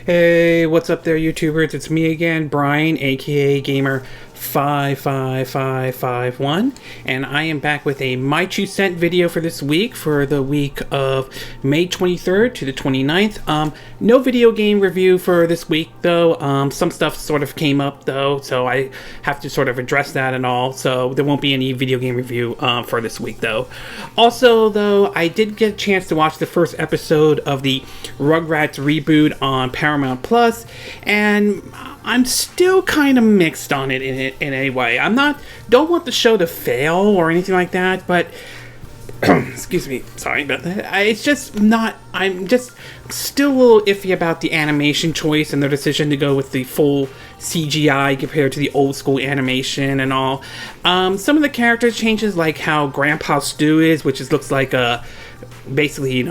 Hey, what's up there, YouTubers? It's me again, Brian, aka Gamer55551, and I am back with a My 2 Cent video for this week, for the week of May 23rd to the 29th. No video game review for this week, though. Some stuff sort of came up, though, so I have to sort of address that and all, so there won't be any video game review for this week, though. Also, though, I did get a chance to watch the first episode of the Rugrats reboot on Paramount Plus, and I'm still kind of mixed on it in a way. Don't want the show to fail or anything like that, but excuse me, sorry about that. I'm just still a little iffy about the animation choice and their decision to go with the full CGI compared to the old school animation and all. Some of the character changes, like how Grandpa Stu is, which looks like a basically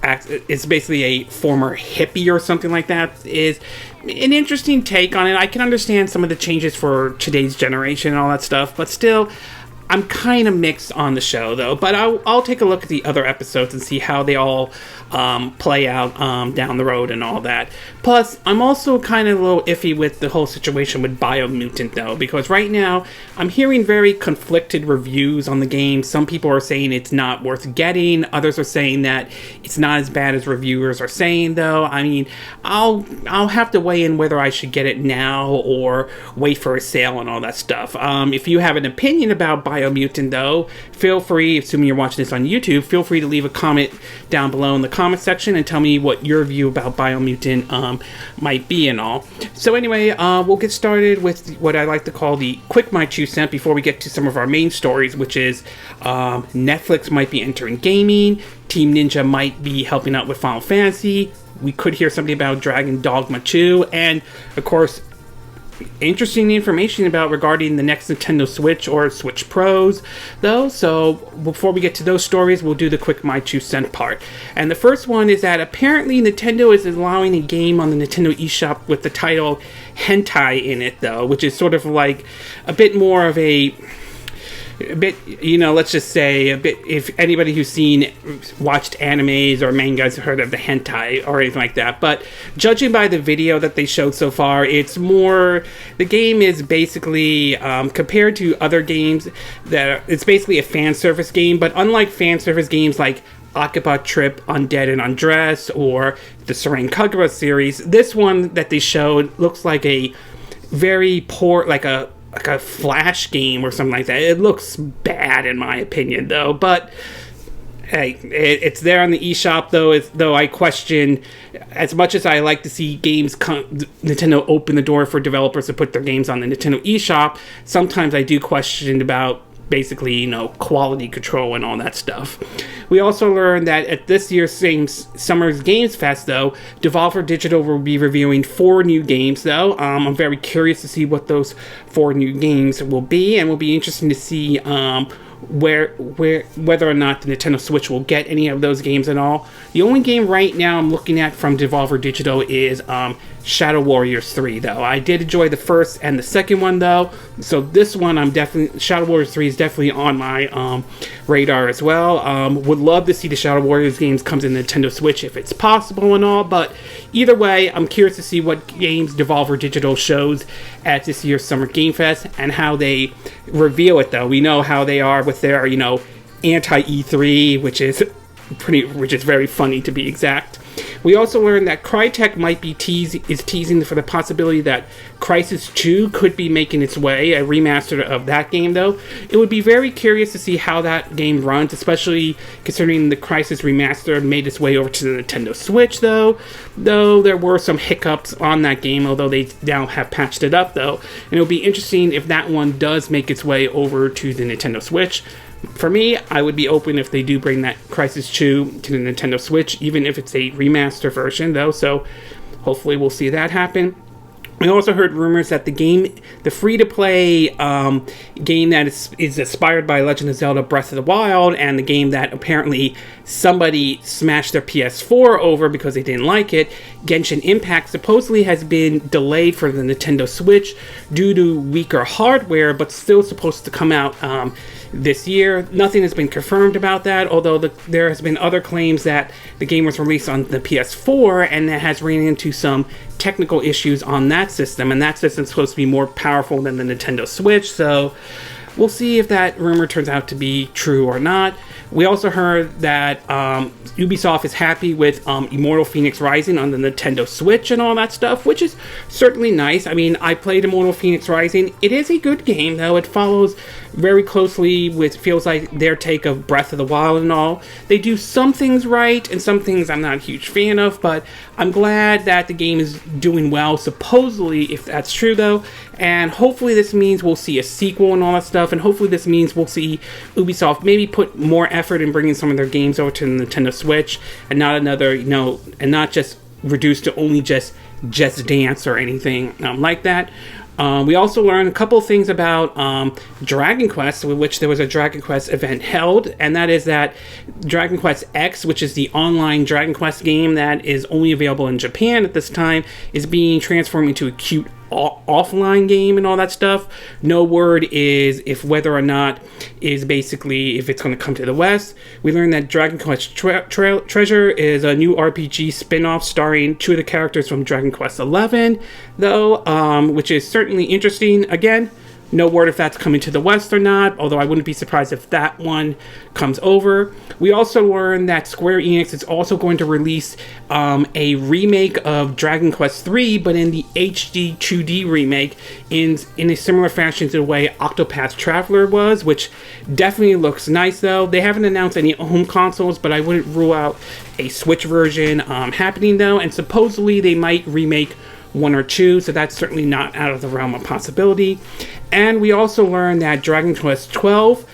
it's basically a former hippie or something like that, is an interesting take on it. I can understand some of the changes for today's generation and all that stuff, but still, I'm kind of mixed on the show, though. But I'll take a look at the other episodes and see how they all play out down the road and all that. Plus, I'm also kind of a little iffy with the whole situation with Biomutant, though, because right now I'm hearing very conflicted reviews on the game. Some people are saying it's not worth getting. Others are saying that it's not as bad as reviewers are saying, though. I mean, I'll have to weigh in whether I should get it now or wait for a sale and all that stuff. If you have an opinion about Biomutant, though, feel free, assuming you're watching this on YouTube, feel free to leave a comment down below in the comment section and tell me what your view about Biomutant might be and all. So anyway, we'll get started with what I like to call the quick My 2 Cent before we get to some of our main stories, which is Netflix might be entering gaming, Team Ninja might be helping out with Final Fantasy, we could hear something about Dragon Dogma 2, and of course, interesting information regarding the next Nintendo Switch or Switch Pros, though. So before we get to those stories, we'll do the quick My 2 Cent part. And the first one is that apparently Nintendo is allowing a game on the Nintendo eShop with the title Hentai in it, though, which is sort of like a bit more of a bit, let's just say a bit, if anybody who's watched animes or mangas heard of the hentai or anything like that. But judging by the video that they showed so far, the game is basically, compared to other games, it's basically a fan service game, but unlike fan service games like Akiba Trip, Undead and Undressed, or the Serene Kagura series, this one that they showed looks like a very poor, like a Flash game or something like that. It looks bad in my opinion, though, but hey, it's there on the eShop, though I question, as much as I like to see Nintendo open the door for developers to put their games on the Nintendo eShop, sometimes I do question about basically, quality control and all that stuff. We also learned that at this year's same Summer's Games Fest, though, Devolver Digital will be reviewing 4 new games, though. I'm very curious to see what those 4 new games will be, and will be interesting to see whether or not the Nintendo Switch will get any of those games and all. The only game right now I'm looking at from Devolver Digital is Shadow Warriors 3, though. I did enjoy the first and the second one, though, so this one Shadow Warriors 3 is definitely on my radar as well. Would love to see the Shadow Warriors games come to Nintendo Switch if it's possible and all, but either way, I'm curious to see what games Devolver Digital shows at this year's Summer Game Fest and how they reveal it, though. We know how they are with their, anti-E3, which is very funny, to be exact. We also learned that Crytek might be teasing for the possibility that Crysis 2 could be making its way, a remaster of that game, though. It would be very curious to see how that game runs, especially considering the Crysis remaster made its way over to the Nintendo Switch, though there were some hiccups on that game, although they now have patched it up, though. And it'll be interesting if that one does make its way over to the Nintendo Switch. For me, I would be open if they do bring that Crysis 2 to the Nintendo Switch, even if it's a remaster version, though, so hopefully we'll see that happen. We also heard rumors that the free-to-play game that is inspired by Legend of Zelda Breath of the Wild, and the game that apparently somebody smashed their PS4 over because they didn't like it, Genshin Impact, supposedly has been delayed for the Nintendo Switch due to weaker hardware, but still supposed to come out this year. Nothing has been confirmed about that, although there has been other claims that the game was released on the PS4 and that has ran into some technical issues on that system, and that system's supposed to be more powerful than the Nintendo Switch, so we'll see if that rumor turns out to be true or not. We also heard that Ubisoft is happy with Immortal Phoenix Rising on the Nintendo Switch and all that stuff, which is certainly nice. I mean, I played Immortal Phoenix Rising. It is a good game, though. It follows very closely with, feels like, their take of Breath of the Wild and all. They do some things right, and some things I'm not a huge fan of, but I'm glad that the game is doing well, supposedly, if that's true, though. And hopefully this means we'll see a sequel and all that stuff, and hopefully this means we'll see Ubisoft maybe put more effort in bringing some of their games over to the Nintendo Switch, and not another, and not just reduced to only just Dance or anything like that. We also learned a couple of things about Dragon Quest, with which there was a Dragon Quest event held, and that is that Dragon Quest X, which is the online Dragon Quest game that is only available in Japan at this time, is being transformed into a cute offline game and all that stuff. No word is whether or not is basically if it's going to come to the West. We learned that Dragon Quest Treasure is a new RPG spin-off starring two of the characters from Dragon Quest XI, though, which is certainly interesting. Again, no word if that's coming to the West or not, although I wouldn't be surprised if that one comes over. We also learned that Square Enix is also going to release a remake of Dragon Quest III, but in the HD 2D remake in a similar fashion to the way Octopath Traveler was, which definitely looks nice, though. They haven't announced any home consoles, but I wouldn't rule out a Switch version happening, though, and supposedly they might remake one or two, so that's certainly not out of the realm of possibility. And we also learned that Dragon Quest XII,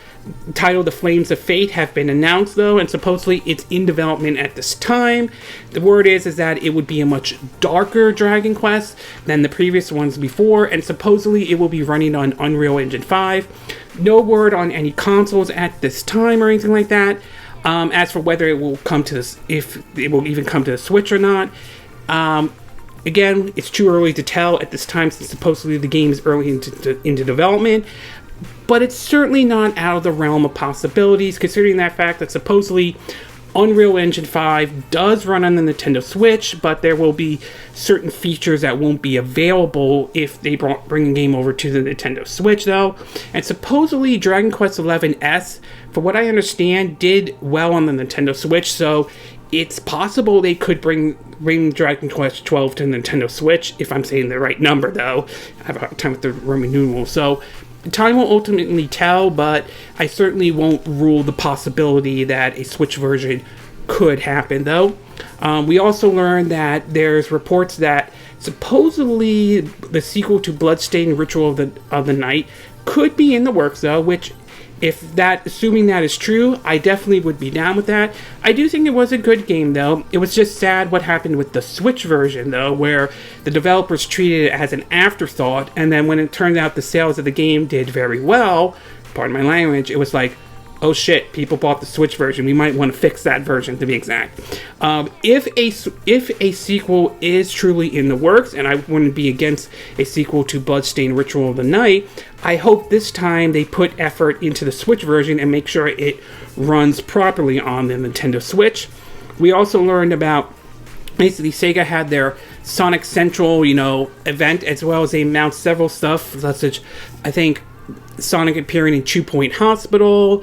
titled The Flames of Fate, have been announced, though, and supposedly it's in development at this time. The word is that it would be a much darker Dragon Quest than the previous ones before, and supposedly it will be running on Unreal Engine 5. No word on any consoles at this time or anything like that. As for whether it will come to this, if it will even come to the Switch or not, again, it's too early to tell at this time, since supposedly the game is early into development, but it's certainly not out of the realm of possibilities, considering that fact that supposedly Unreal Engine 5 does run on the Nintendo Switch, but there will be certain features that won't be available if they bring a game over to the Nintendo Switch, though. And supposedly Dragon Quest XI S, for what I understand, did well on the Nintendo Switch, so it's possible they could bring Dragon Quest 12 to Nintendo Switch, if I'm saying the right number, though. I have a hard time with the Roman numerals, so time will ultimately tell, but I certainly won't rule the possibility that a Switch version could happen, though. We also learned that there's reports that supposedly the sequel to Bloodstained Ritual of the Night could be in the works, though, which, assuming that is true, I definitely would be down with that. I do think it was a good game, though. It was just sad what happened with the Switch version, though, where the developers treated it as an afterthought, and then when it turned out the sales of the game did very well, pardon my language, it was like, oh shit, people bought the Switch version. We might want to fix that version, to be exact. If a sequel is truly in the works, and I wouldn't be against a sequel to Bloodstained Ritual of the Night, I hope this time they put effort into the Switch version and make sure it runs properly on the Nintendo Switch. We also learned about, basically, Sega had their Sonic Central, event, as well as they announced several stuff, such as, I think, Sonic appearing in 2 Point Hospital,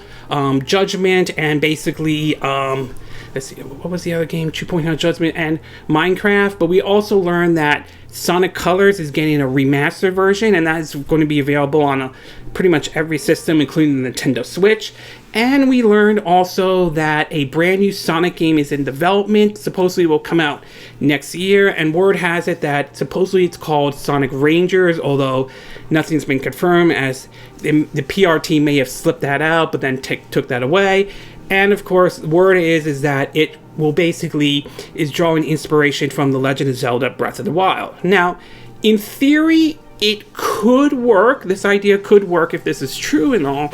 Judgment, and basically, let's see, what was the other game? 2 Point Judgment and Minecraft. But we also learned that Sonic Colors is getting a remastered version, and that is going to be available on pretty much every system, including the Nintendo Switch. And we learned also that a brand new Sonic game is in development. Supposedly will come out next year, and word has it that supposedly it's called Sonic Rangers, although nothing's been confirmed, as the PR team may have slipped that out, but then took that away. And of course, the word is that it will basically is drawing inspiration from The Legend of Zelda Breath of the Wild. Now, in theory, it could work. This idea could work if this is true and all.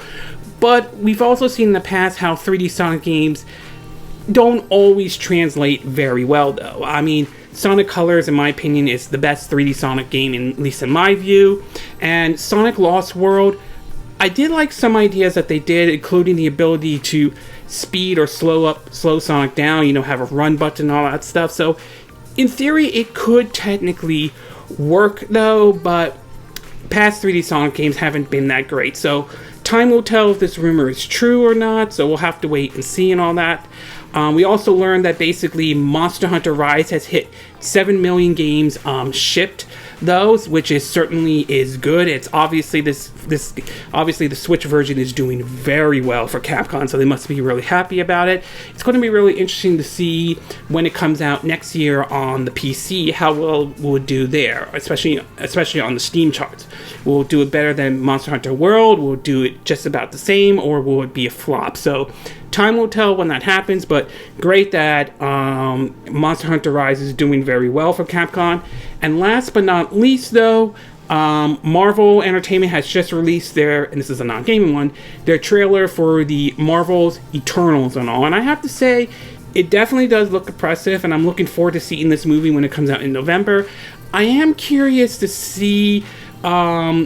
But we've also seen in the past how 3D Sonic games don't always translate very well, though. I mean, Sonic Colors, in my opinion, is the best 3D Sonic game, at least in my view. And Sonic Lost World, I did like some ideas that they did, including the ability to speed or slow Sonic down, you know, have a run button and all that stuff. So in theory, it could technically work though, but past 3D Sonic games haven't been that great. So time will tell if this rumor is true or not, so we'll have to wait and see and all that. We also learned that basically Monster Hunter Rise has hit 7 million games shipped, which is certainly good. It's obviously obviously the Switch version is doing very well for Capcom, so they must be really happy about it. It's going to be really interesting to see when it comes out next year on the PC how well we'll do there, especially on the Steam charts. Will it do it better than Monster Hunter World? Will it do it just about the same, or will it be a flop? So time will tell when that happens, but great that Monster Hunter Rise is doing very well for Capcom. And last but not least, though, Marvel Entertainment has just released and this is a non-gaming one, their trailer for the Marvel's Eternals and all. And I have to say, it definitely does look impressive, and I'm looking forward to seeing this movie when it comes out in November. I am curious to see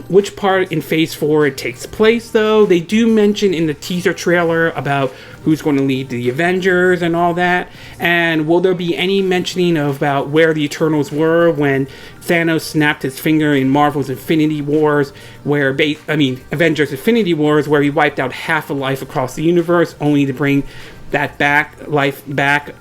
which part in Phase 4 it takes place, though. They do mention in the teaser trailer about who's going to lead the Avengers and all that. And will there be any mentioning about where the Eternals were when Thanos snapped his finger in Marvel's Infinity Wars, Avengers Infinity Wars, where he wiped out half of life across the universe, only to bring that life back,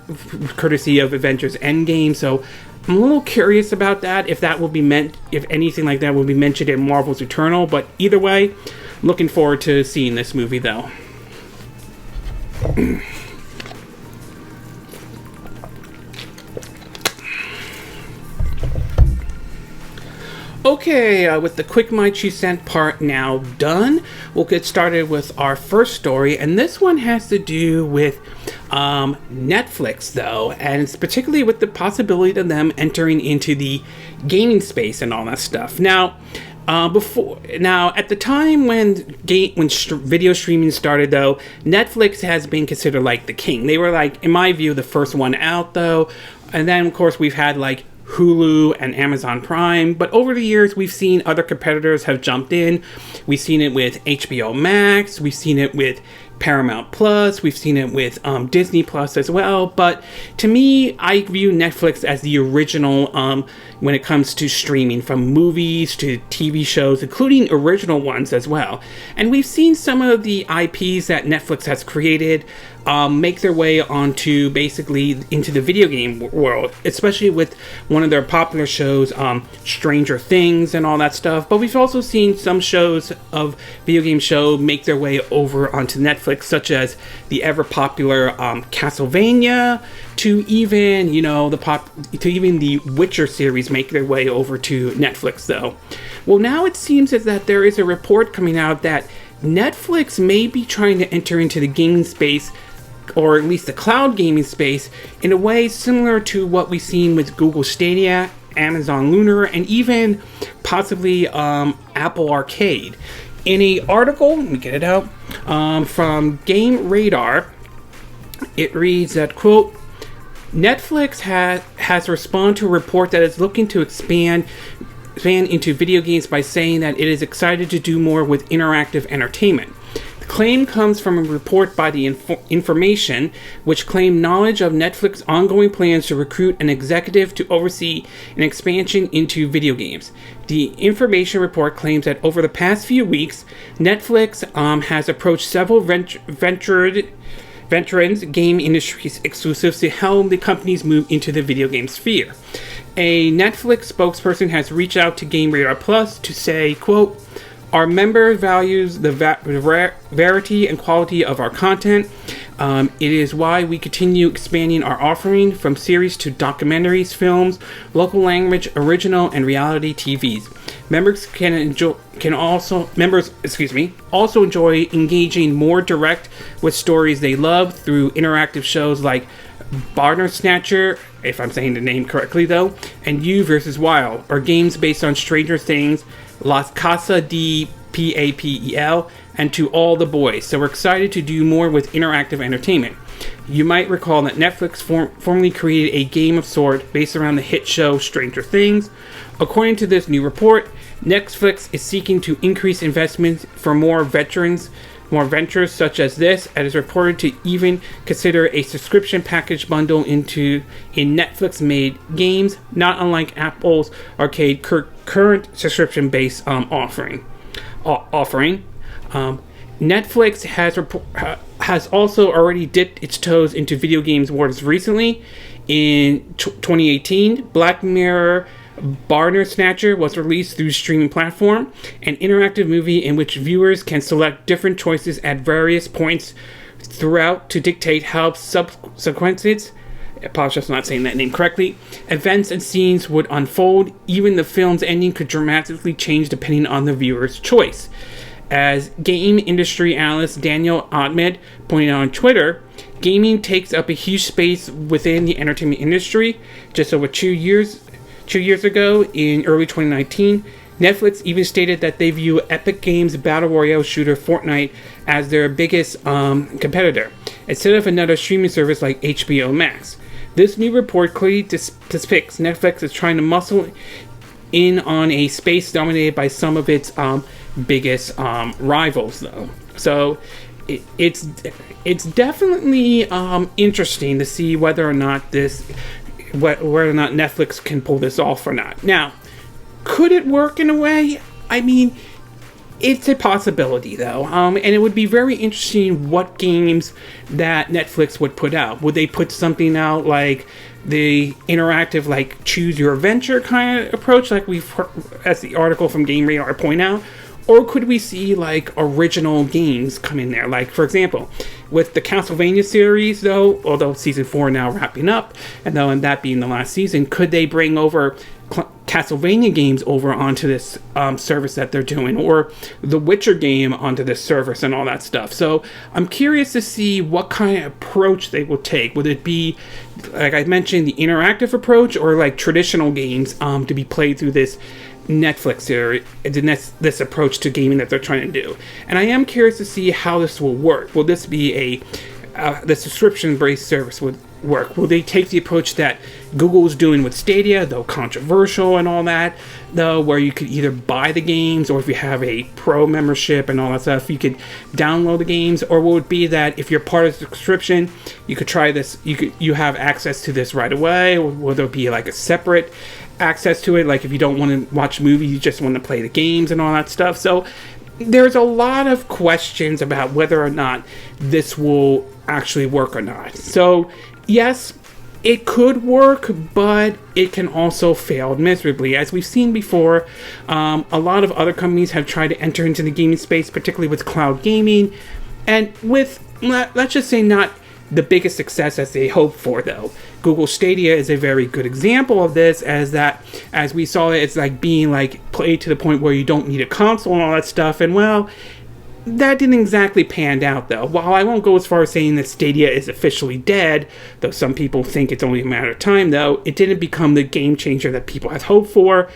courtesy of Avengers Endgame. So I'm a little curious about that, if anything like that will be mentioned in Marvel's Eternal, but either way, looking forward to seeing this movie, though. Okay, with the quick My 2 cent part now done, we'll get started with our first story, and this one has to do with Netflix, though, and it's particularly with the possibility of them entering into the gaming space and all that stuff. Now, at the time when video streaming started, though, Netflix has been considered like the king. They were, like, in my view, the first one out, though, and then of course we've had like Hulu and Amazon Prime, but over the years we've seen other competitors have jumped in. We've seen it with HBO Max, we've seen it with Paramount Plus, we've seen it with Disney Plus as well, but to me, I view Netflix as the original when it comes to streaming, from movies to TV shows, including original ones as well. And we've seen some of the IPs that Netflix has created make their way onto basically into the video game world, especially with one of their popular shows, Stranger Things and all that stuff. But we've also seen some shows of video game show make their way over onto Netflix, such as the ever popular Castlevania, to even the Witcher series make their way over to Netflix, though. Well, now it seems as that there is a report coming out that Netflix may be trying to enter into the gaming space, or at least the cloud gaming space, in a way similar to what we've seen with Google Stadia, Amazon Lunar, and even possibly Apple Arcade. In a article, let me get it out, from Game Radar, it reads that, quote, Netflix has responded to a report that is looking to expand into video games by saying that it is excited to do more with interactive entertainment. The claim comes from a report by the Information, which claimed knowledge of Netflix's ongoing plans to recruit an executive to oversee an expansion into video games. The Information report claims that over the past few weeks, Netflix has approached several veterans game industry exclusives to help the companies move into the video game sphere. A Netflix spokesperson has reached out to Game Radar Plus to say, quote, our member values the variety and quality of our content. It is why we continue expanding our offering from series to documentaries, films, local language, original, and reality TVs. Members also enjoy engaging more direct with stories they love through interactive shows like Barner Snatcher, if I'm saying the name correctly though, and You vs. Wild, or games based on Stranger Things, Las Casa de Papel, and To All the Boys. So we're excited to do more with interactive entertainment. You might recall that Netflix formerly created a game of sorts based around the hit show Stranger Things. According to this new report, Netflix is seeking to increase investments for more ventures such as this, and is reported to even consider a subscription package bundle in Netflix-made games, not unlike Apple's Arcade current subscription-based offering. Netflix has also already dipped its toes into video games wars recently. In 2018, Black Mirror Bandersnatcher was released through streaming platform, an interactive movie in which viewers can select different choices at various points throughout to dictate how subsequences, I apologize for not saying that name correctly, events and scenes would unfold. Even the film's ending could dramatically change depending on the viewer's choice. As game industry analyst Daniel Ahmed pointed out on Twitter, gaming takes up a huge space within the entertainment industry. Just over 2 years ago, in early 2019, Netflix even stated that they view Epic Games' battle royale shooter Fortnite as their biggest competitor, instead of another streaming service like HBO Max. This new report clearly depicts Netflix as trying to muscle in on a space dominated by some of its biggest rivals, though. So it's definitely interesting to see whether or not Netflix can pull this off or not. Now, could it work in a way? I mean, it's a possibility, though, and it would be very interesting what games that Netflix would put out. Would they put something out like the interactive, like, choose your adventure kind of approach, like we've heard, as the article from Game Radar point out? Or could we see, like, original games come in there? Like, for example, with the Castlevania series, though, although Season 4 now wrapping up, and that being the last season, could they bring over Castlevania games over onto this service that they're doing? Or the Witcher game onto this service and all that stuff? So I'm curious to see what kind of approach they will take. Would it be, like I mentioned, the interactive approach, or like traditional games to be played through this Netflix or this approach to gaming that they're trying to do? And I am curious to see how this will work. Will this be the subscription-based service would work? Will they take the approach that Google's doing with Stadia, though controversial and all that, though, where you could either buy the games, or if you have a pro membership and all that stuff, you could download the games? Or will it be that if you're part of the subscription, you could try this, you have access to this right away? Or will there be like a separate access to it, like if you don't want to watch movies, you just want to play the games and all that stuff? So there's a lot of questions about whether or not this will actually work or not. So yes, it could work, but it can also fail miserably. As we've seen before, a lot of other companies have tried to enter into the gaming space, particularly with cloud gaming, and with, let's just say, not the biggest success as they hoped for, though. Google Stadia is a very good example of this, as we saw it's like being like played to the point where you don't need a console and all that stuff. And well, that didn't exactly pan out, though. While I won't go as far as saying that Stadia is officially dead, though some people think it's only a matter of time, though, it didn't become the game changer that people had hoped for.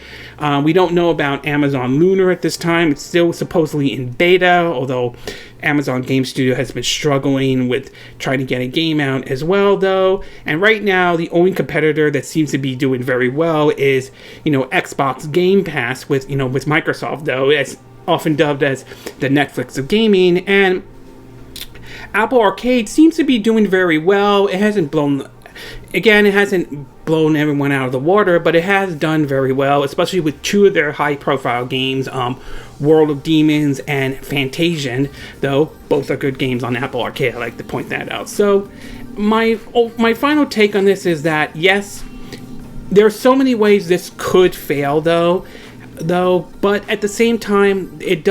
We don't know about Amazon Lunar at this time. It's still supposedly in beta, although Amazon Game Studio has been struggling with trying to get a game out as well, though. And right now, the only competitor that seems to be doing very well is, Xbox Game Pass with Microsoft, though, as often dubbed as the Netflix of gaming. And Apple Arcade seems to be doing very well. It hasn't blown everyone out of the water, but it has done very well, especially with two of their high-profile games, World of Demons and Fantasian, though both are good games on Apple Arcade. I like to point that out. So my final take on this is that, yes, there are so many ways this could fail, though, but at the same time, it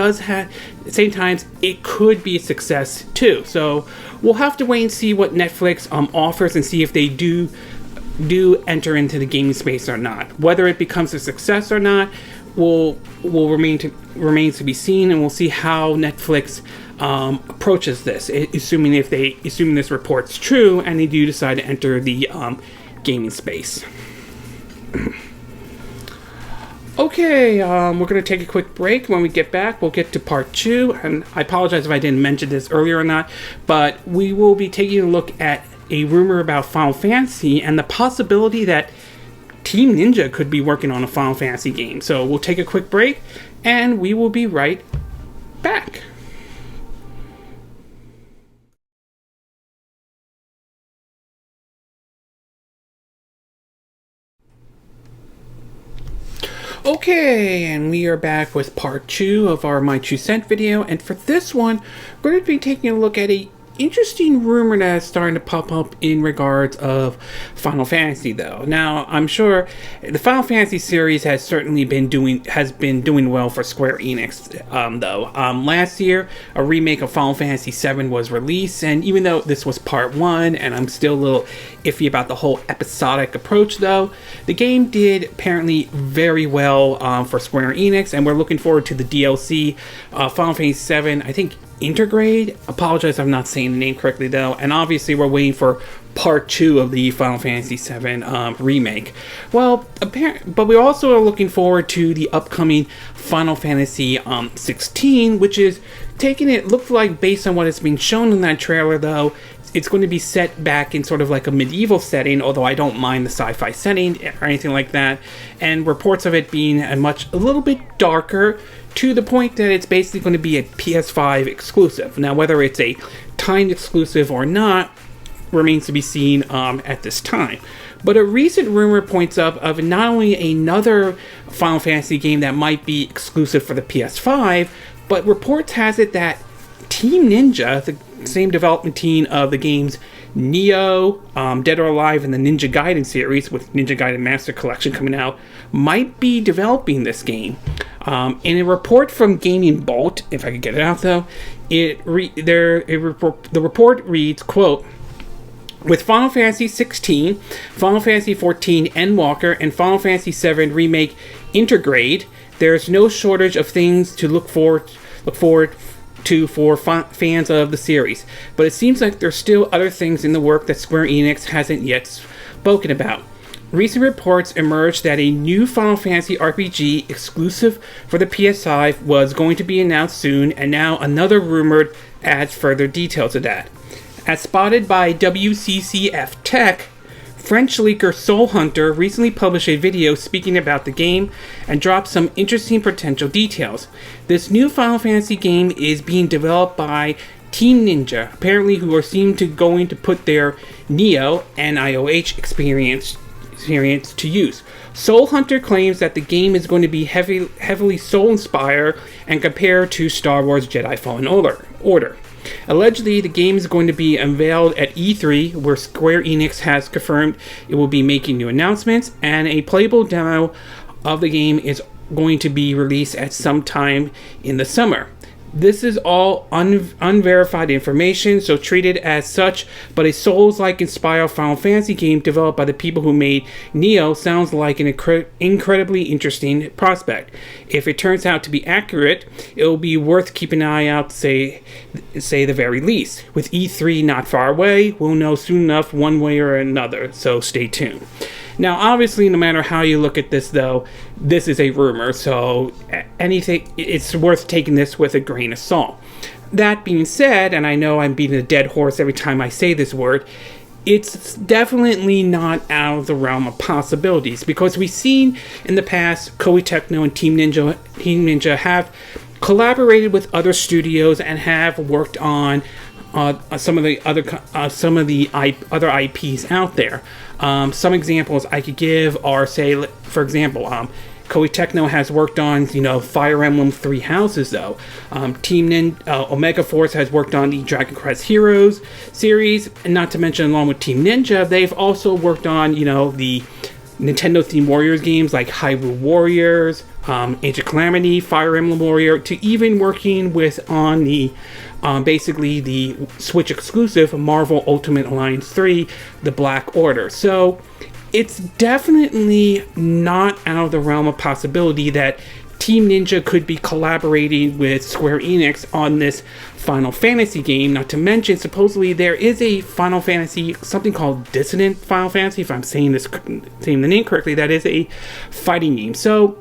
could be a success too. So we'll have to wait and see what Netflix offers, and see if they do enter into the gaming space or not. Whether it becomes a success or not will remains to be seen, and we'll see how Netflix approaches this, assuming this report's true and they do decide to enter the gaming space. Okay, we're going to take a quick break. When we get back, we'll get to part 2. And I apologize if I didn't mention this earlier or not, but we will be taking a look at a rumor about Final Fantasy and the possibility that Team Ninja could be working on a Final Fantasy game. So we'll take a quick break, and we will be right back. Okay, and we are back with part 2 of our My 2 Cent video, and for this one, we're going to be taking a look at a interesting rumor that is starting to pop up in regards of Final Fantasy, though. Now, I'm sure the Final Fantasy series has certainly been doing well for Square Enix, though. Last year, a remake of Final Fantasy VII was released, and even though this was part 1, and I'm still a little iffy about the whole episodic approach, though, the game did apparently very well for Square Enix, and we're looking forward to the DLC. Final Fantasy VII, I think, Intergrade. Apologize, I'm not saying the name correctly though. And obviously, we're waiting for part 2 of the Final Fantasy VII remake. Well, but we also are looking forward to the upcoming Final Fantasy 16, which is taking it. Looked like based on what has been shown in that trailer, though, it's going to be set back in sort of like a medieval setting, although I don't mind the sci-fi setting or anything like that. And reports of it being a little bit darker, to the point that it's basically going to be a PS5 exclusive. Now, whether it's a timed exclusive or not remains to be seen at this time. But a recent rumor points up of not only another Final Fantasy game that might be exclusive for the PS5, but reports has it that Team Ninja, the same development team of the games Neo, Dead or Alive, and the Ninja Gaiden series, with Ninja Gaiden Master Collection coming out, might be developing this game. In a report from Gaming Bolt, if I could get it out though, the report reads, quote, with Final Fantasy 16, Final Fantasy 14 Endwalker, and Final Fantasy 7 Remake Intergrade, there's no shortage of things to look forward to for fans of the series. But it seems like there's still other things in the work that Square Enix hasn't yet spoken about. Recent reports emerged that a new Final Fantasy RPG exclusive for the PS5 was going to be announced soon, and now another rumored adds further detail to that. As spotted by WCCF Tech, French leaker Soul Hunter recently published a video speaking about the game and dropped some interesting potential details. This new Final Fantasy game is being developed by Team Ninja, apparently who are seen to going to put their Neo and IOH experience to use. Soul Hunter claims that the game is going to be heavily Soul-inspired and compared to Star Wars Jedi Fallen Order. Allegedly, the game is going to be unveiled at E3, where Square Enix has confirmed it will be making new announcements, and a playable demo of the game is going to be released at some time in the summer. This is all unverified information, so treat it as such, but a Souls-like inspired Final Fantasy game developed by the people who made Neo sounds like an incredibly interesting prospect. If it turns out to be accurate, it will be worth keeping an eye out, say the very least. With E3 not far away, we'll know soon enough one way or another, so stay tuned. Now, obviously, no matter how you look at this, though, this is a rumor, so it's worth taking this with a grain of salt. That being said, and I know I'm beating a dead horse every time I say this word, it's definitely not out of the realm of possibilities, because we've seen in the past Koei Tecmo and Team Ninja have collaborated with other studios and have worked on some of the other IPs out there. Some examples I could give are, say, for example, Koei Tecmo has worked on, Fire Emblem Three Houses, though. Omega Force has worked on the Dragon Quest Heroes series, and not to mention, along with Team Ninja, they've also worked on, the Nintendo-themed Warriors games like Hyrule Warriors, Age of Calamity, Fire Emblem Warrior, to even working on the basically the Switch exclusive Marvel Ultimate Alliance 3, The Black Order. So it's definitely not out of the realm of possibility that Team Ninja could be collaborating with Square Enix on this Final Fantasy game. Not to mention, supposedly there is a Final Fantasy, something called Dissident Final Fantasy, if I'm saying the name correctly, that is a fighting game. So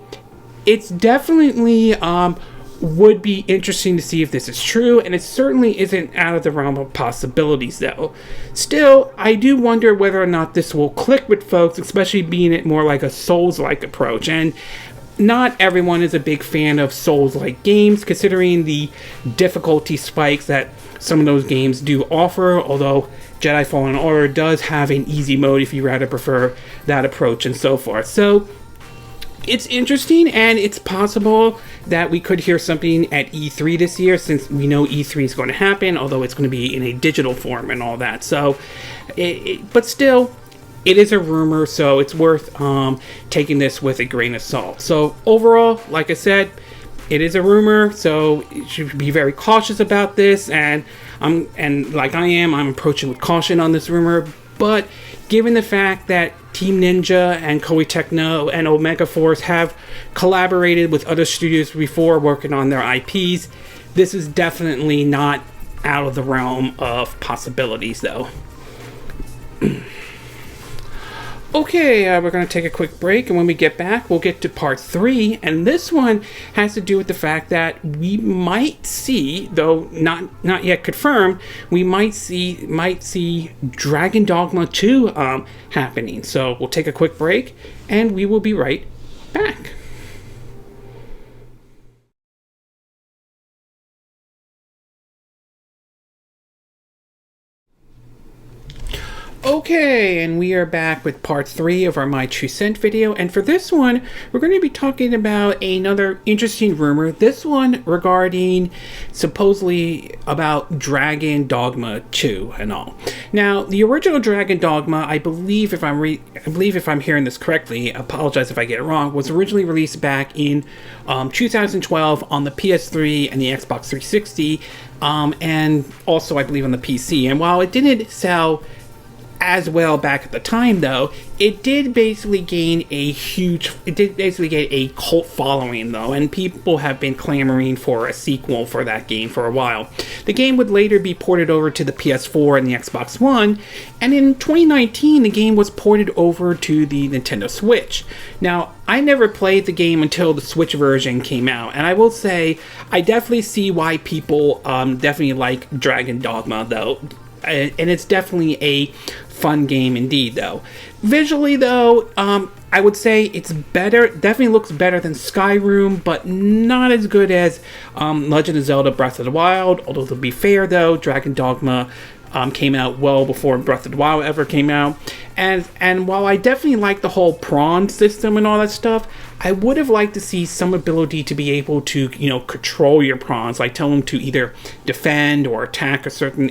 it's definitely would be interesting to see if this is true, and it certainly isn't out of the realm of possibilities, though. Still, I do wonder whether or not this will click with folks, especially being it more like a Souls-like approach. And not everyone is a big fan of Souls-like games, considering the difficulty spikes that some of those games do offer, although Jedi Fallen Order does have an easy mode if you rather prefer that approach and so forth. So it's interesting, and it's possible that we could hear something at E3 this year, since we know E3 is going to happen, although it's going to be in a digital form and all that. So, but still, it is a rumor, so it's worth taking this with a grain of salt. So overall, like I said, it is a rumor, so you should be very cautious about this. And I'm approaching with caution on this rumor. But given the fact that Team Ninja and Koei Tecmo and Omega Force have collaborated with other studios before working on their IPs, this is definitely not out of the realm of possibilities, though. Okay, we're going to take a quick break, and when we get back, we'll get to part 3, and this one has to do with the fact that we might see, though not yet confirmed, we might see Dragon Dogma 2 happening. So we'll take a quick break, and we will be right back. Okay, and we are back with part 3 of our My True Scent video, and for this one, we're going to be talking about another interesting rumor, this one regarding, supposedly, about Dragon Dogma 2 and all. Now, the original Dragon Dogma, I believe if I'm hearing this correctly, I apologize if I get it wrong, was originally released back in 2012 on the PS3 and the Xbox 360, and also, I believe, on the PC. And while it didn't sell as well back at the time, though, it did basically gain a cult following, though, and people have been clamoring for a sequel for that game for a while. The game would later be ported over to the PS4 and the Xbox One, and in 2019 the game was ported over to the Nintendo Switch. Now, I never played the game until the Switch version came out, and I will say I definitely see why people definitely like Dragon Dogma, though, and it's definitely a fun game indeed, though. Visually, though, I would say it's better, definitely looks better than Skyrim, but not as good as Legend of Zelda Breath of the Wild. Although, to be fair, though, Dragon Dogma came out well before Breath of the Wild ever came out. And while I definitely like the whole prawn system and all that stuff, I would have liked to see some ability to be able to, control your prawns, like tell them to either defend or attack a certain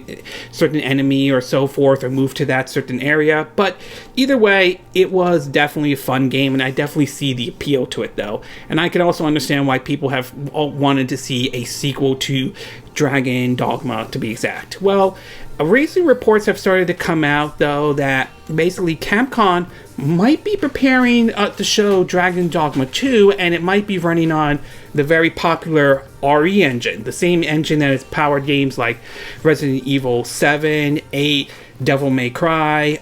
enemy or so forth, or move to that certain area. But either way, it was definitely a fun game, and I definitely see the appeal to it, though. And I can also understand why people have wanted to see a sequel to Dragon Dogma, to be exact. Well, recent reports have started to come out, though, that basically Capcom might be preparing to show Dragon Dogma 2, and it might be running on the very popular RE engine, the same engine that has powered games like Resident Evil 7, 8, Devil May Cry,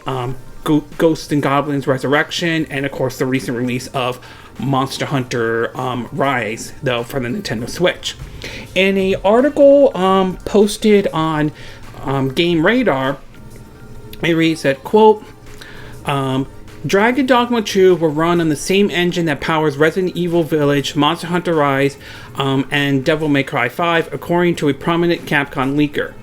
Ghosts and Goblins Resurrection, and of course the recent release of Monster Hunter Rise, though, for the Nintendo Switch. In an article posted on Game Radar, it reads that, quote, Dragon Dogma 2 will run on the same engine that powers Resident Evil Village, Monster Hunter Rise, and Devil May Cry 5, according to a prominent Capcom leaker.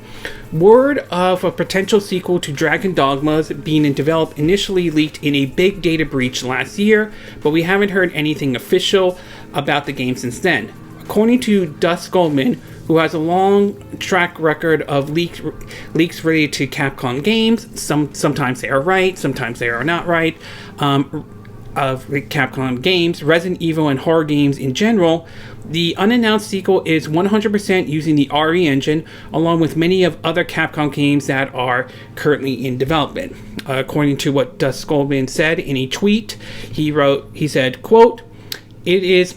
Word of a potential sequel to Dragon Dogma being developed initially leaked in a big data breach last year, but we haven't heard anything official about the game since then. According to Dusk Goldman, who has a long track record of leaks related to Capcom games, sometimes they are right, sometimes they are not right, of Capcom games, Resident Evil, and horror games in general, the unannounced sequel is 100% using the RE engine, along with many of other Capcom games that are currently in development. According to what Dusk Goldman said in a tweet, he said, quote, It is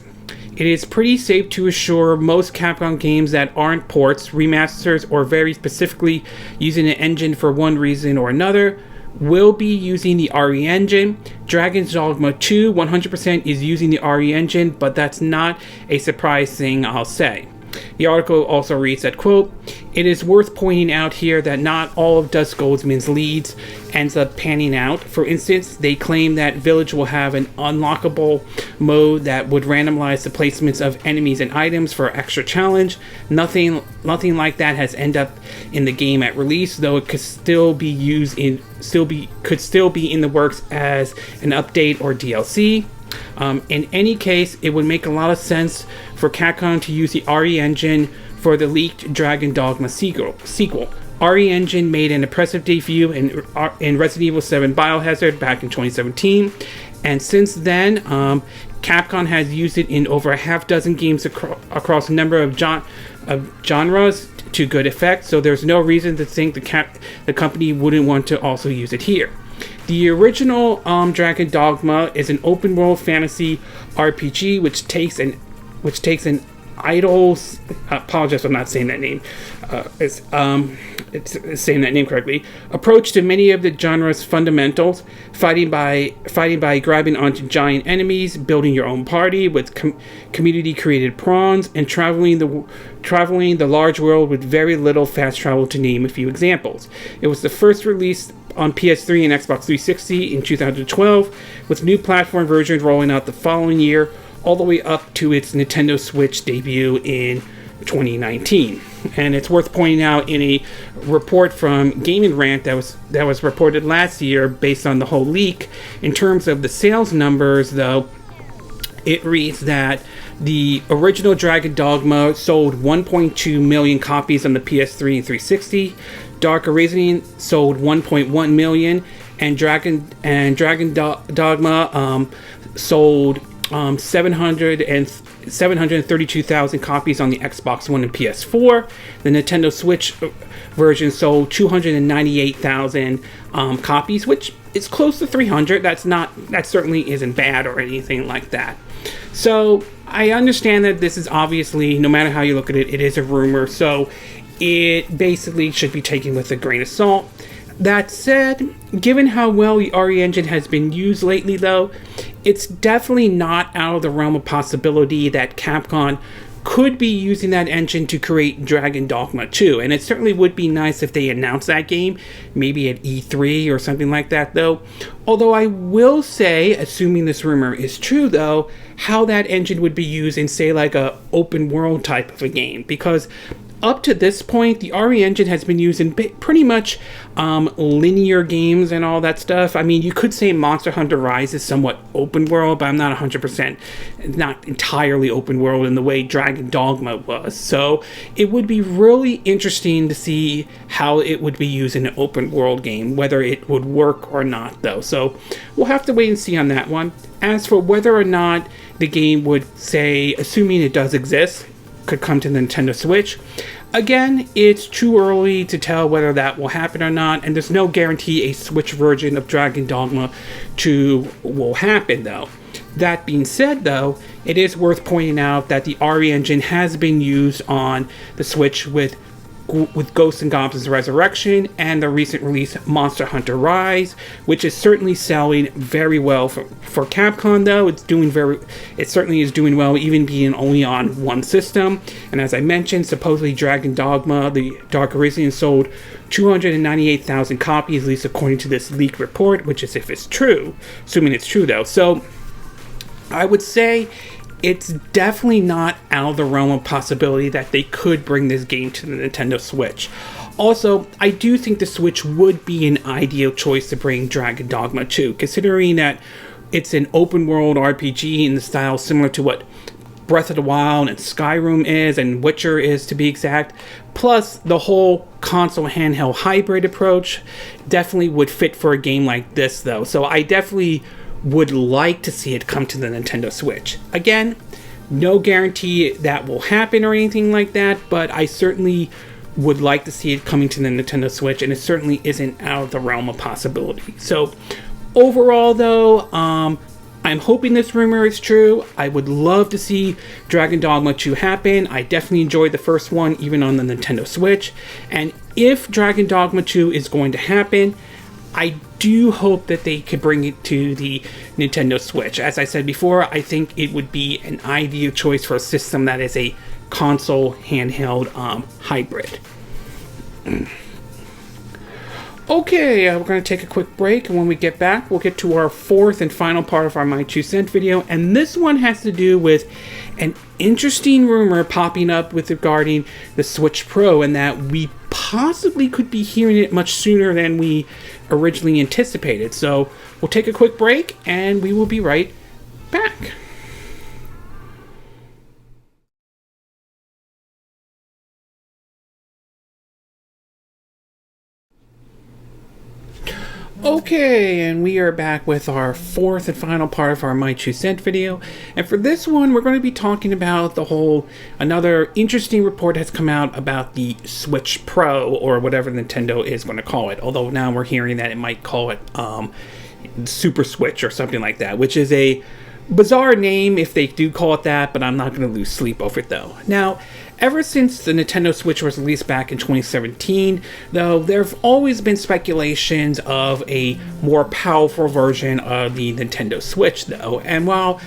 pretty safe to assure most Capcom games that aren't ports, remasters, or very specifically using an engine for one reason or another will be using the RE engine. Dragon Dogma 2 100% is using the RE engine, but that's not a surprise thing, I'll say. The article also reads that, quote, "It is worth pointing out here that not all of Dusk Goldsman's leads ends up panning out. For instance, they claim that Village will have an unlockable mode that would randomize the placements of enemies and items for extra challenge. Nothing like that has ended up in the game at release, though it could still be in the works as an update or DLC. In any case, it would make a lot of sense for Capcom to use the RE engine for the leaked Dragon Dogma sequel. RE Engine made an impressive debut in Resident Evil 7 Biohazard back in 2017, and since then, Capcom has used it in over a half dozen games across a number of genres to good effect, so there's no reason to think the company wouldn't want to also use it here. The original Dragon Dogma is an open-world fantasy RPG which takes an idol's apologize for not saying that name. It's saying that name correctly. Approach to many of the genre's fundamentals, fighting by grabbing onto giant enemies, building your own party with community-created prawns, and traveling the large world with very little fast travel, to name a few examples. It was the first release on PS3 and Xbox 360 in 2012, with new platform versions rolling out the following year, all the way up to its Nintendo Switch debut in 2019. And it's worth pointing out, in a report from Gaming Rant that was reported last year based on the whole leak, in terms of the sales numbers, though, it reads that the original Dragon Dogma sold 1.2 million copies on the PS3 and 360. Dark Arisen sold 1.1 million, and Dragon Dogma sold 732,000 copies on the Xbox One and PS4. The Nintendo Switch version sold 298,000 copies, which is close to 300. That certainly isn't bad or anything like that. So I understand that this is obviously, no matter how you look at it, it is a rumor, so it basically should be taken with a grain of salt. That said, given how well the RE engine has been used lately, though, it's definitely not out of the realm of possibility that Capcom could be using that engine to create Dragon Dogma 2, and it certainly would be nice if they announced that game, maybe at E3 or something like that, though. Although I will say, assuming this rumor is true, though, how that engine would be used in, say, like a open world type of a game, because up to this point, the RE engine has been used in pretty much linear games and all that stuff. I mean, you could say Monster Hunter Rise is somewhat open world, but I'm not 100%, not entirely open world in the way Dragon Dogma was. So it would be really interesting to see how it would be used in an open world game, whether it would work or not, though. So we'll have to wait and see on that one. As for whether or not the game would, say, assuming it does exist, could come to the Nintendo Switch, again, it's too early to tell whether that will happen or not, and there's no guarantee a Switch version of Dragon Dogma 2 will happen, though. That being said, though, it is worth pointing out that the RE engine has been used on the Switch with Ghosts and Goblins Resurrection and the recent release Monster Hunter Rise, which is certainly selling very well for Capcom, though. It certainly is doing well, even being only on one system. And as I mentioned, supposedly Dragon Dogma, the Dark Arisen, sold 298,000 copies, at least according to this leak report, which is if it's true, assuming it's true, though. So I would say it's definitely not out of the realm of possibility that they could bring this game to the Nintendo Switch. Also, I do think the Switch would be an ideal choice to bring Dragon Dogma 2, considering that it's an open world RPG in the style similar to what Breath of the Wild and Skyrim is, and Witcher is, to be exact. Plus, the whole console handheld hybrid approach definitely would fit for a game like this, though. So I definitely would like to see it come to the Nintendo Switch. Again, no guarantee that will happen or anything like that, but I certainly would like to see it coming to the Nintendo Switch, and it certainly isn't out of the realm of possibility. So overall, though, I'm hoping this rumor is true. I would love to see Dragon Dogma 2 happen. I definitely enjoyed the first one, even on the Nintendo Switch. And if Dragon Dogma 2 is going to happen, I do hope that they could bring it to the Nintendo Switch. As I said before, I think it would be an ideal choice for a system that is a console handheld hybrid. Okay, we're going to take a quick break, and when we get back, we'll get to our fourth and final part of our My 2 Cent video, and this one has to do with an interesting rumor popping up with regarding the Switch Pro, and that we possibly could be hearing it much sooner than we originally anticipated. So we'll take a quick break, and we will be right back. Okay, and we are back with our fourth and final part of our My 2 Cent video. And for this one, we're going to be talking about another interesting report has come out about the Switch Pro, or whatever Nintendo is going to call it. Although now we're hearing that it might call it Super Switch or something like that, which is a bizarre name if they do call it that, but I'm not going to lose sleep over it though. Now, ever since the Nintendo Switch was released back in 2017, though, there have always been speculations of a more powerful version of the Nintendo Switch, though. And while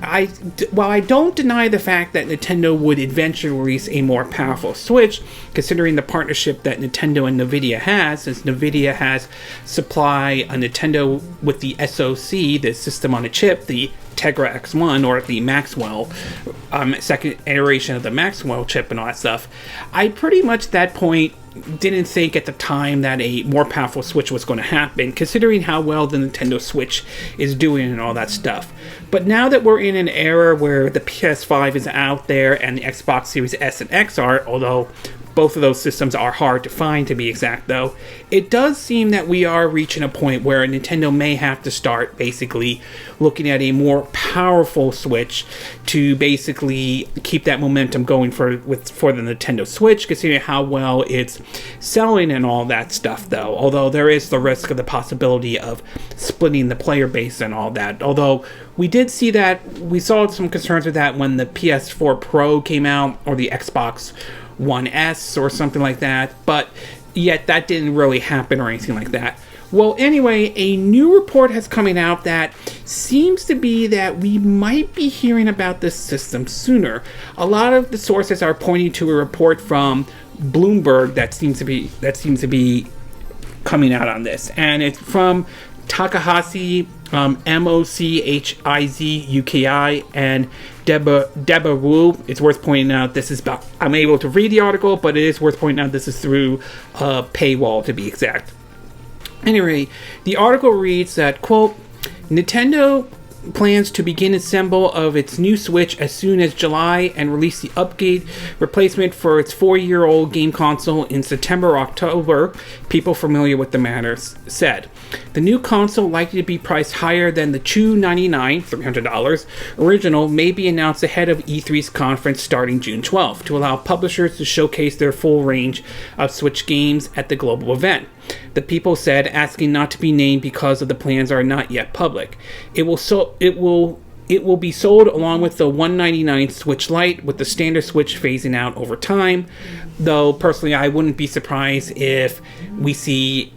I don't deny the fact that Nintendo would eventually release a more powerful Switch, considering the partnership that Nintendo and Nvidia has, since Nvidia has supply a Nintendo with the SoC, the system on a chip, the Tegra X1, or the Maxwell, second iteration of the Maxwell chip and all that stuff. I pretty much at that point didn't think at the time that a more powerful Switch was going to happen, considering how well the Nintendo Switch is doing and all that stuff. But now that we're in an era where the PS5 is out there and the Xbox Series S and X are, although both of those systems are hard to find, to be exact, though, it does seem that we are reaching a point where Nintendo may have to start basically looking at a more powerful Switch to basically keep that momentum going for the Nintendo Switch, considering how well it's selling and all that stuff, though. Although there is the risk of the possibility of splitting the player base and all that. Although we saw some concerns with that when the PS4 Pro came out, or the Xbox One S or something like that, but yet that didn't really happen or anything like that. Well, anyway, a new report has coming out that seems to be that we might be hearing about this system sooner. A lot of the sources are pointing to a report from Bloomberg that seems to be coming out on this, and it's from Takahashi, Mochizuki, and Deba Wu. It's worth pointing out I'm able to read the article, but it is worth pointing out this is through a paywall, to be exact. Anyway, the article reads that, quote, Nintendo plans to begin assembly of its new Switch as soon as July and release the upgrade replacement for its 4-year-old game console in September or October, people familiar with the matter said. The new console, likely to be priced higher than the $299, $300 original, may be announced ahead of E3's conference starting June 12th to allow publishers to showcase their full range of Switch games at the global event. The people said, asking not to be named because of the plans are not yet public. It will be sold along with the $199 Switch Lite, with the standard Switch phasing out over time. Though personally, I wouldn't be surprised if we see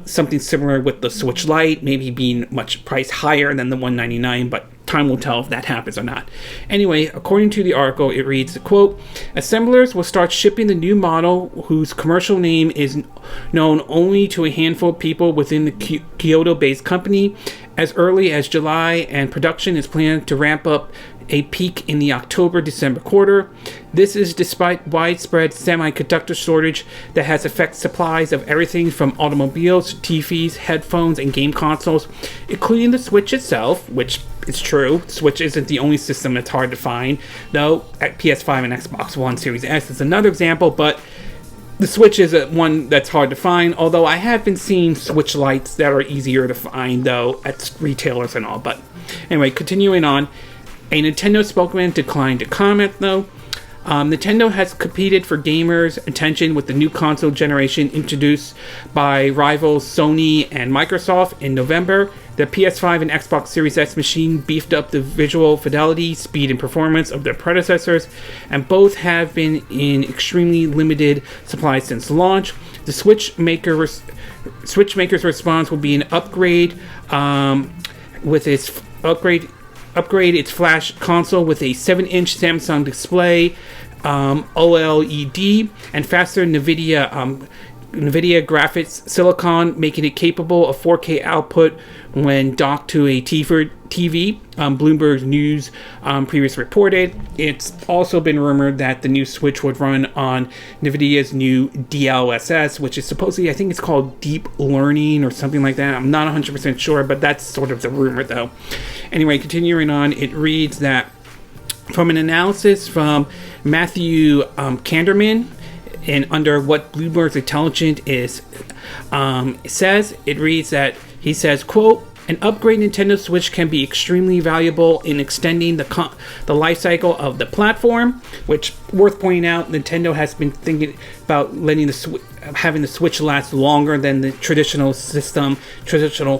something similar with the Switch Lite, maybe being much price higher than the $199, but time will tell if that happens or not. Anyway, according to the article, it reads, quote, assemblers will start shipping the new model, whose commercial name is known only to a handful of people within the Kyoto-based company, as early as July, and production is planned to ramp up a peak in the October-December quarter. This is despite widespread semiconductor shortage that has affected supplies of everything from automobiles, TVs, headphones, and game consoles, including the Switch itself, which is true. Switch isn't the only system that's hard to find, though at PS5 and Xbox One Series S is another example, but the Switch is one that's hard to find, although I have been seeing Switch Lites that are easier to find, though, at retailers and all. But anyway, continuing on, a Nintendo spokesman declined to comment, though. Nintendo has competed for gamers' attention with the new console generation introduced by rivals Sony and Microsoft in November. The PS5 and Xbox Series S machine beefed up the visual fidelity, speed, and performance of their predecessors, and both have been in extremely limited supply since launch. The Switch maker's response will be an upgrade upgrade its flash console with a 7-inch Samsung display, OLED, and faster NVIDIA graphics silicon, making it capable of 4K output when docked to a TV. Bloomberg News previously reported. It's also been rumored that the new Switch would run on NVIDIA's new DLSS, which is supposedly, I think it's called Deep Learning or something like that. I'm not 100% sure, but that's sort of the rumor, though. Anyway, continuing on, it reads that from an analysis from Matthew Kanderman, and under what Bloomberg's intelligence is says, it reads that he says, quote, an upgraded Nintendo Switch can be extremely valuable in extending the life cycle of the platform, which, worth pointing out, Nintendo has been thinking about having the Switch last longer than the traditional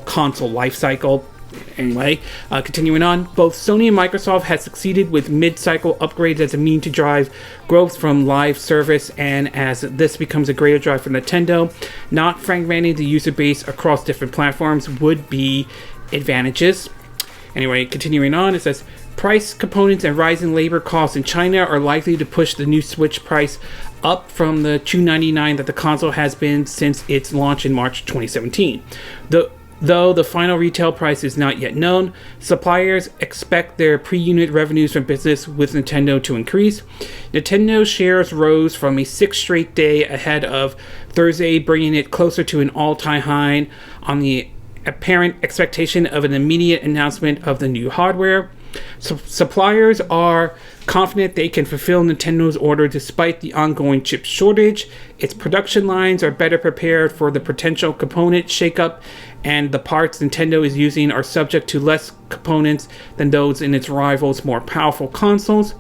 console life cycle. Anyway, continuing on, both Sony and Microsoft have succeeded with mid-cycle upgrades as a means to drive growth from live service, and as this becomes a greater drive for Nintendo, not fragmenting the user base across different platforms would be advantages. Anyway, continuing on, it says, price components and rising labor costs in China are likely to push the new Switch price up from the $299 that the console has been since its launch in March 2017. Though the final retail price is not yet known, suppliers expect their pre-unit revenues from business with Nintendo to increase. Nintendo shares rose from a 6th straight day ahead of Thursday, bringing it closer to an all-time high on the apparent expectation of an immediate announcement of the new hardware. Suppliers are confident they can fulfill Nintendo's order despite the ongoing chip shortage. Its production lines are better prepared for the potential component shakeup, and the parts Nintendo is using are subject to less components than those in its rivals' more powerful consoles.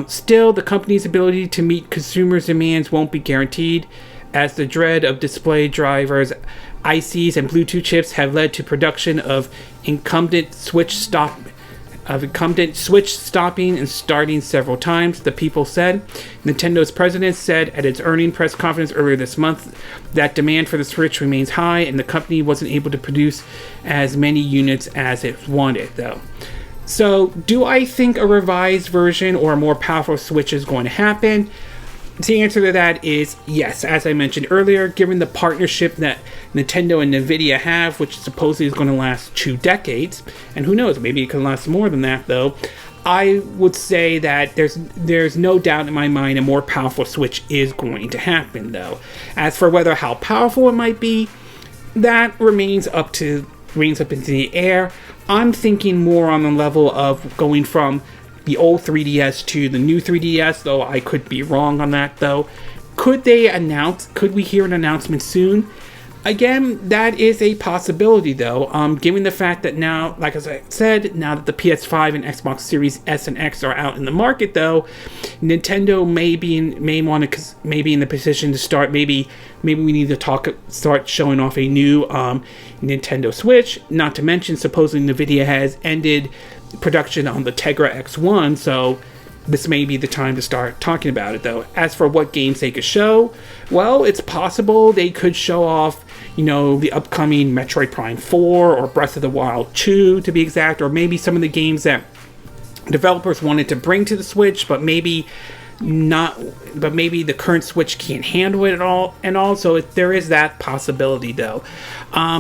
Still, the company's ability to meet consumers' demands won't be guaranteed, as the dread of display drivers, ICs, and Bluetooth chips have led to production of incumbent Switch stopping and starting several times, the People said. Nintendo president said at its earnings press conference earlier this month that demand for the Switch remains high and the company wasn't able to produce as many units as it wanted, though. So, do I think a revised version or a more powerful Switch is going to happen? The answer to that is yes. As I mentioned earlier, given the partnership that Nintendo and Nvidia have, which supposedly is going to last 2 decades, and who knows, maybe it can last more than that, though, I would say that there's no doubt in my mind a more powerful Switch is going to happen, though. As for how powerful it might be, that remains up into the air. I'm thinking more on the level of going from the old 3DS to the new 3DS, though I could be wrong on that, though. Could we hear an announcement soon? Again, that is a possibility, though, given the fact that now, like as I said, now that the PS5 and Xbox Series S and X are out in the market, though, Nintendo may be in the position to start, maybe we need to start showing off a new Nintendo Switch, not to mention, supposedly Nvidia has ended production on the Tegra X1, so this may be the time to start talking about it, though. As for what games they could show, well, it's possible they could show off, the upcoming Metroid Prime 4 or Breath of the Wild 2, to be exact, or maybe some of the games that developers wanted to bring to the Switch, but maybe the current Switch can't handle it at all, and also there is that possibility, though.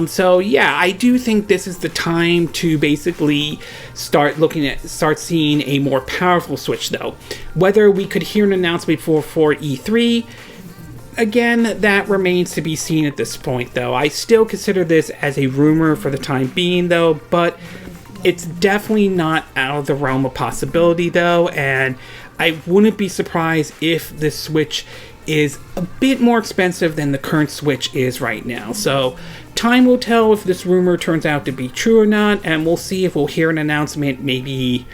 So yeah, I do think this is the time to basically start seeing a more powerful Switch, though. Whether we could hear an announcement for E3, again, that remains to be seen at this point, though. I still consider this as a rumor for the time being, though, but it's definitely not out of the realm of possibility, though, and I wouldn't be surprised if this Switch is a bit more expensive than the current Switch is right now. So time will tell if this rumor turns out to be true or not, and we'll see if we'll hear an announcement maybe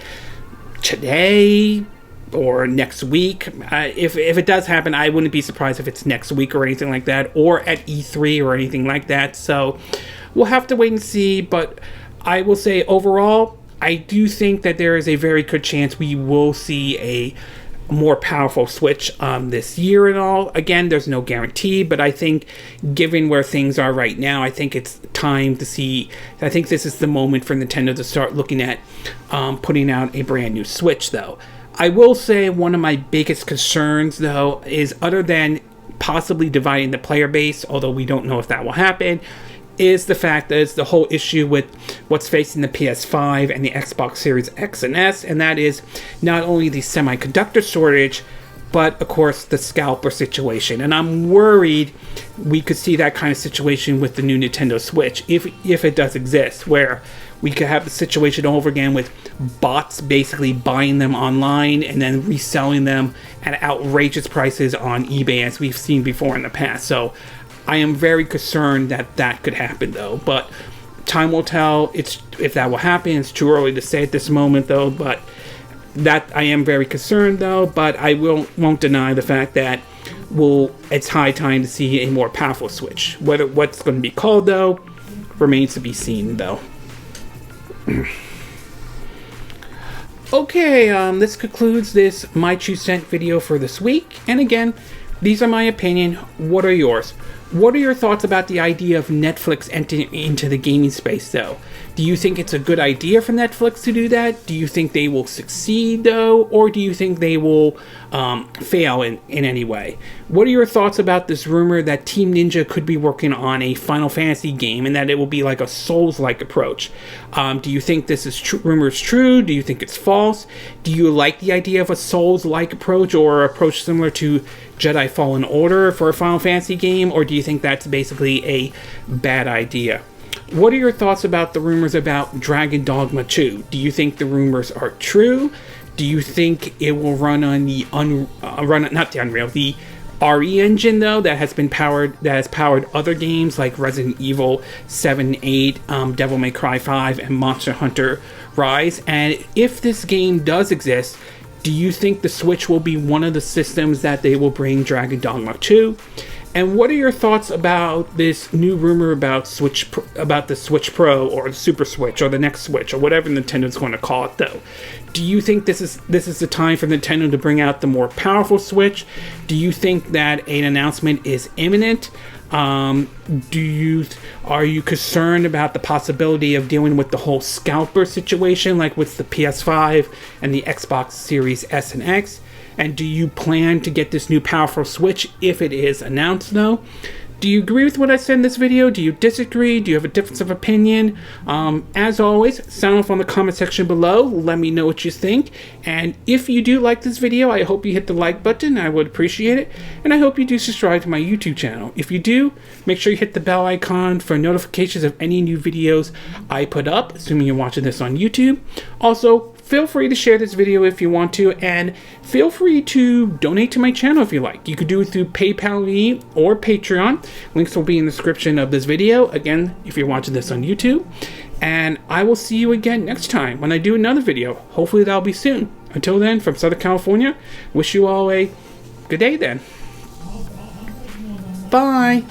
today or next week. If it does happen, I wouldn't be surprised if it's next week or anything like that, or at E3 or anything like that. So we'll have to wait and see, but I will say overall, I do think that there is a very good chance we will see a more powerful Switch this year and all. Again, there's no guarantee, but I think given where things are right now, I think it's time to see. I think this is the moment for Nintendo to start looking at putting out a brand new Switch, though. I will say one of my biggest concerns, though, is other than possibly dividing the player base, although we don't know if that will happen, is the fact that it's the whole issue with what's facing the PS5 and the Xbox Series X and S, and that is not only the semiconductor shortage, but of course the scalper situation. And I'm worried we could see that kind of situation with the new Nintendo Switch, if it does exist, where we could have the situation over again with bots basically buying them online and then reselling them at outrageous prices on eBay, as we've seen before in the past. So I am very concerned that that could happen, though. But time will tell if that will happen. It's too early to say at this moment, though. But that I am very concerned, though. But I won't deny the fact that it's high time to see a more powerful Switch. What's going to be called, though, remains to be seen, though. Okay, this concludes this My 2 Cent video for this week. And again, these are my opinion. What are yours? What are your thoughts about the idea of Netflix entering into the gaming space, though? Do you think it's a good idea for Netflix to do that? Do you think they will succeed, though? Or do you think they will fail in any way? What are your thoughts about this rumor that Team Ninja could be working on a Final Fantasy game and that it will be like a Souls-like approach? Do you think this is rumor is true? Do you think it's false? Do you like the idea of a Souls-like approach or approach similar to Jedi Fallen Order for a Final Fantasy game? Or do you think that's basically a bad idea? What are your thoughts about the rumors about Dragon Dogma 2? Do you think the rumors are true? Do you think it will run on the the RE engine, though, that has powered other games like Resident Evil 7, 8, Devil May Cry 5, and Monster Hunter Rise? And if this game does exist, do you think the Switch will be one of the systems that they will bring Dragon Dogma 2? And what are your thoughts about this new rumor about the Switch Pro or the Super Switch or the next Switch or whatever Nintendo's going to call it, though? Do you think this is the time for Nintendo to bring out the more powerful Switch? Do you think that an announcement is imminent? Are you concerned about the possibility of dealing with the whole scalper situation, like with the PS5 and the Xbox Series S and X? And do you plan to get this new powerful Switch if it is announced, though? Do you agree with what I said in this video? Do you disagree? Do you have a difference of opinion? As always, sound off on the comment section below. Let me know what you think. And if you do like this video, I hope you hit the like button. I would appreciate it. And I hope you do subscribe to my YouTube channel. If you do, make sure you hit the bell icon for notifications of any new videos I put up, assuming you're watching this on YouTube. Also, feel free to share this video if you want to, and feel free to donate to my channel if you like. You could do it through PayPal me or Patreon. Links will be in the description of this video, again, if you're watching this on YouTube. And I will see you again next time when I do another video. Hopefully that'll be soon. Until then, from Southern California, wish you all a good day then. Bye!